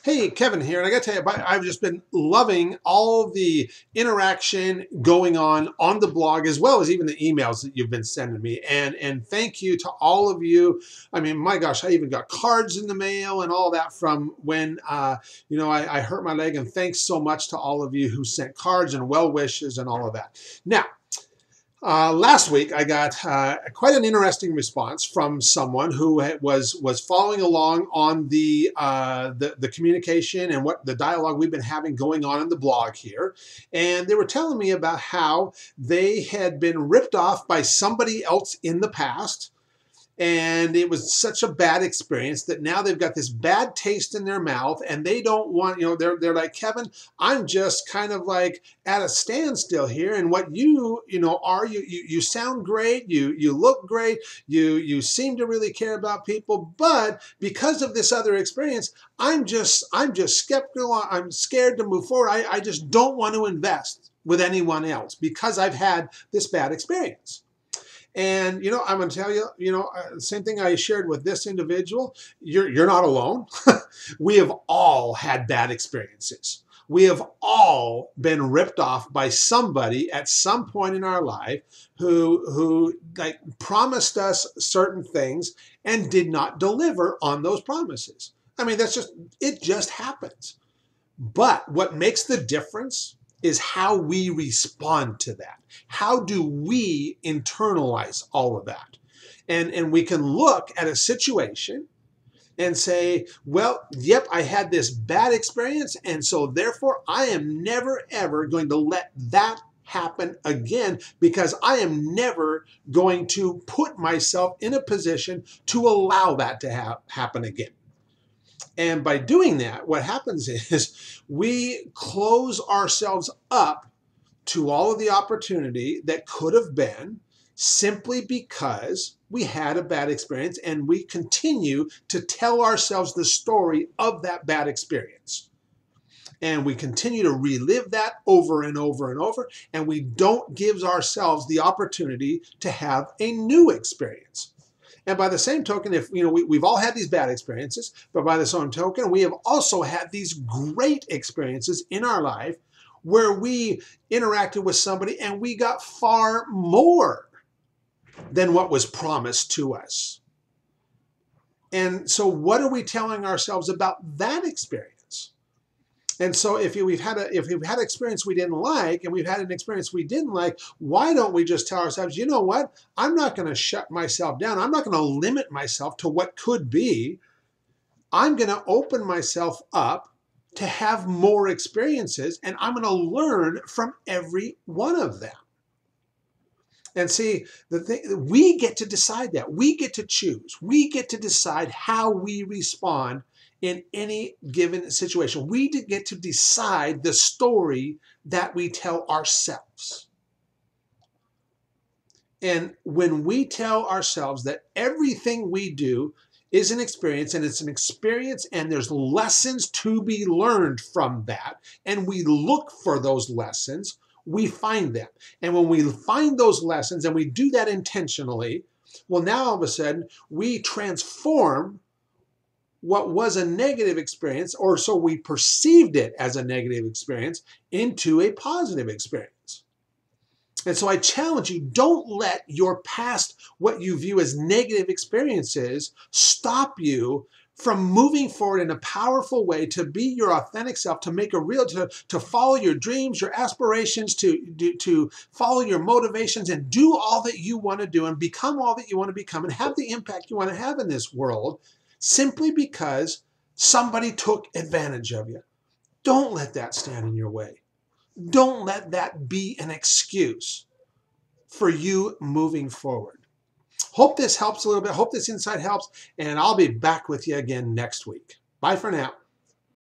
Hey, Kevin here, and I got to tell you, I've just been loving all the interaction going on the blog, as well as even the emails that you've been sending me. And thank you to all of you. I mean, my gosh, I even got cards in the mail and all that from when I hurt my leg. And thanks so much to all of you who sent cards and well wishes and all of that. Now, last week, I got quite an interesting response from someone who was following along on the communication and what the dialogue we've been having going on in the blog here, and they were telling me about how they had been ripped off by somebody else in the past. And it was such a bad experience that now they've got this bad taste in their mouth, and they don't want, they're like, Kevin, I'm just kind of like at a standstill here. And what you sound great, you look great, you seem to really care about people, but because of this other experience, I'm just skeptical. I'm scared to move forward. I just don't want to invest with anyone else because I've had this bad experience. And, I'm going to tell you, same thing I shared with this individual. You're not alone. We have all had bad experiences. We have all been ripped off by somebody at some point in our life who like promised us certain things and did not deliver on those promises. I mean, it just happens. But what makes the difference is how we respond to that. How do we internalize all of that? And we can look at a situation and say, well, yep, I had this bad experience, and so therefore I am never, ever going to let that happen again, because I am never going to put myself in a position to allow that to happen again. And by doing that, what happens is we close ourselves up to all of the opportunity that could have been, simply because we had a bad experience, and we continue to tell ourselves the story of that bad experience. And we continue to relive that over and over and over, and we don't give ourselves the opportunity to have a new experience. And by the same token, if we've all had these bad experiences, but by the same token, we have also had these great experiences in our life where we interacted with somebody and we got far more than what was promised to us. And so what are we telling ourselves about that experience? And so if we've had an experience we didn't like, and we've had an experience we didn't like, why don't we just tell ourselves, you know what? I'm not going to shut myself down. I'm not going to limit myself to what could be. I'm going to open myself up to have more experiences, and I'm going to learn from every one of them. And see, we get to decide that. We get to choose. We get to decide how we respond in any given situation. We get to decide the story that we tell ourselves. And when we tell ourselves that everything we do is an experience, and it's an experience, and there's lessons to be learned from that, and we look for those lessons, we find them. And when we find those lessons and we do that intentionally, well, now all of a sudden we transform what was a negative experience, or so we perceived it as a negative experience, into a positive experience. And so I challenge you, don't let your past, what you view as negative experiences, stop you from moving forward in a powerful way to be your authentic self, to make a real, to follow your dreams, your aspirations, to follow your motivations, and do all that you want to do, and become all that you want to become, and have the impact you want to have in this world, simply because somebody took advantage of you. Don't let that stand in your way. Don't let that be an excuse for you moving forward. Hope this helps a little bit. Hope this insight helps, and I'll be back with you again next week. Bye for now.